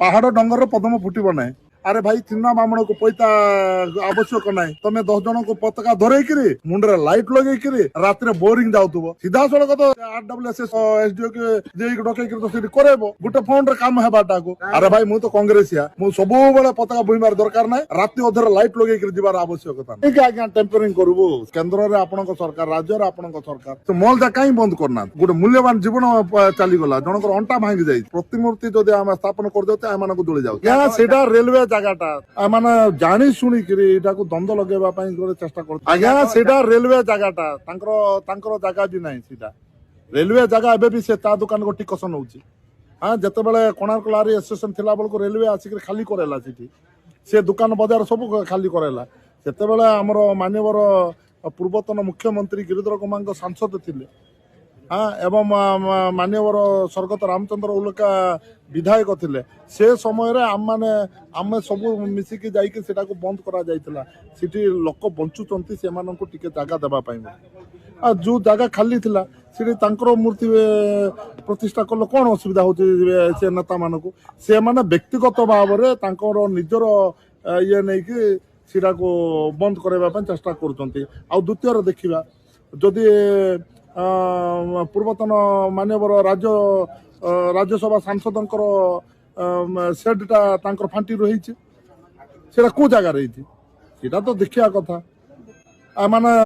पहाड़ डंगर पदम फुटब ना अरे भाई चिन्ना बामण को पैसा आवश्यक ना तुम 10 जन को पताका धरई मुंडे लाइट लगे रात बोरिंग जाऊब सीधा सड़क तो आरडब्ल्यूएसएसडीओ के डकई तो करे गोटे फोन रे काम हेबाटा को अरे भाई मु तो कांग्रेसिया मु सब पताका बुईबार दरकार ना राति अधर लाइट लगे जीवार आवश्यकता नहीं आज्ञा टेम्परिंग करू केन्द्र में आपण सरकार राज्य में आपण सरकार तो मलटा कहीं बंद करना गोटे मूल्यवान जीवन चलीगला जनकर अंटा भांगी जाए प्रतिमूर्ति जदि आम स्थापन करदे एम जोड़ी जाऊ रेलवे जगह माने जानी शुणी द्वंद लगे चेष्टा कर आज्ञा सेटा रेलवे जगह जगह भी नहीं सीधा रेलवे जगह एवं भी से दुकान को टिकस नौ हाँ जिते बड़े कोणार्क लारी स्टेशन थिला बेलू रेलवे आसिक खाली करेला से दुकान बजार सब खाली करेला से आमर मानवर पूर्वतन मुख्यमंत्री गिरिधर कुमार सांसद थिले हाँ एवं मानवर स्वर्गत रामचंद्र उल्लेखा विधायक थिले से समय आम आम सब मिसिकी जाइए बंद करा लोक बंचुंट से जगह देवाई जो जगह खाली थिला से मूर्ति प्रतिष्ठा कल कौन असुविधा होती नेता मान से माने व्यक्तिगत भाव में निजर ये नहीं कि बंद करने चेष्टा कर द्वितीय देखा जदि पूर्वतन मानवर राज्यसभा सांसद सेटा फांटी रही कौ जगार रही तो देखा कथा माने